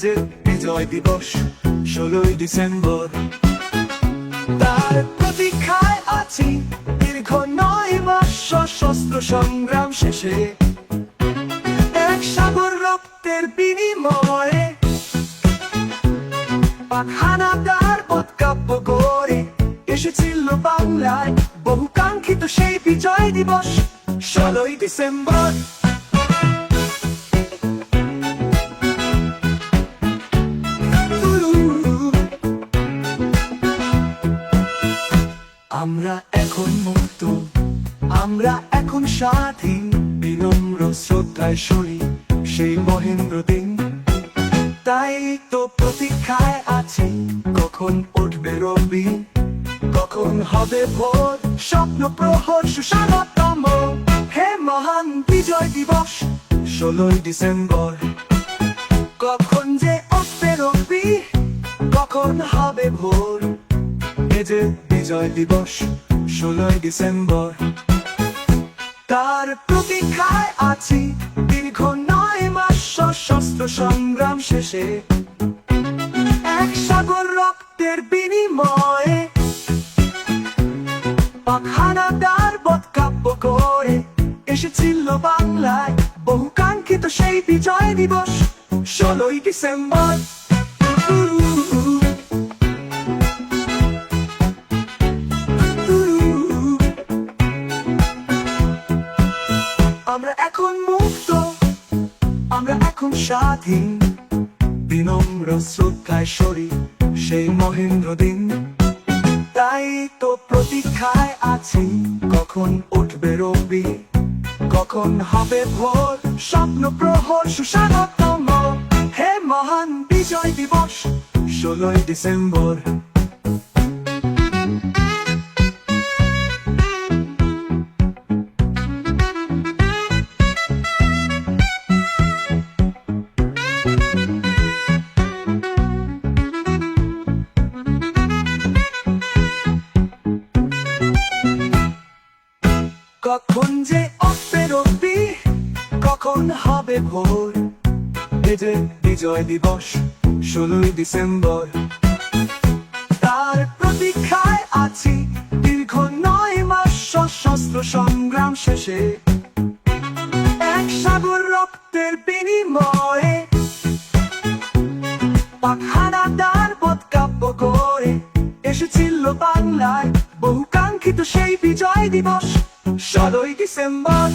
যে বিজয় দিবস 16ই ডিসেম্বর। তার প্রতীক্ষায় আছি দীর্ঘ 9 মাস সশস্ত্র সংগ্রাম শেষে, এক সাগর রক্তের বিনিময়ে পাক হানাদার বদকাব্য গড়ে এসেছিল বাংলায় বহু কাঙ্ক্ষিত সেই বিজয় দিবস 16ই ডিসেম্বর। আমরা এখন মুক্ত, আমরা এখন স্বাধীন, বিনম্র শ্রদ্ধায় সরি সেই মহেন্দ্র দিন। তাই তো প্রতীক্ষায় আছি কখন উঠবে রবি, কখন হবে ভোর, স্বপ্ন প্রহর সুস্বাগতম। হে মহান বিজয় দিবস 16ই ডিসেম্বর। কখন যে উঠবে রবি, কখন হবে ভোর, এ যে বিজয় দিবস 16ই ডিসেম্বর। তার প্রতীক্ষায় আছি দীর্ঘ 9 মাস সশস্ত্র সংগ্রাম শেষে, এক সাগর রক্তের বিনিময়ে পাক হানাদার বদকাব্য গড়ে এসেছিল বাংলায় বহু কাঙ্ক্ষিত সেই বিজয় দিবস 16ই ডিসেম্বর। আমরা এখন মুক্ত, আমরা এখন স্বাধীন, বিনম্র শ্রদ্ধায় সরি সেই মহেন্দ্র দিন। তাই তো প্রতীক্ষায় আছি কখন উঠবে রবি, কখন হবে ভোর, স্বপ্ন প্রহর সুস্বাগতম। হে মহান বিজয় দিবস 16ই ডিসেম্বর। কখন যে উঠবে রবি, কখন হবে ভোর, এ যে বিজয় দিবস 16ই ডিসেম্বর। তার প্রতীক্ষায় আছি দীর্ঘ 9 মাস সশস্ত্র সংগ্রাম শেষে, এক সাগর রক্তের বিনিময়ে পাক হানাদার বদকাব্য গড়ে এসেছিল বাংলায় বহু কাঙ্ক্ষিত সেই বিজয় দিবস 16ই ডিসেম্বর।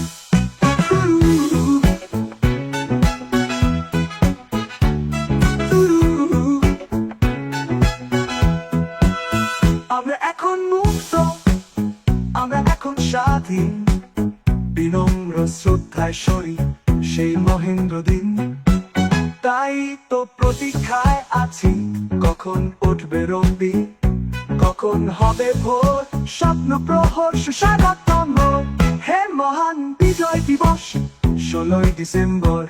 আমরা এখন মুক্ত, আমরা এখন স্বাধীন, বিনম্র শ্রদ্ধায় সরি সেই মহেন্দ্র দিন। তাই তো প্রতীক্ষায় আছি কখন উঠবে রবি, কখন হবে ভোর, স্বপ্ন প্রহর সুস্বাগতম। হে মহান বিজয় দিবস 16ই ডিসেম্বর।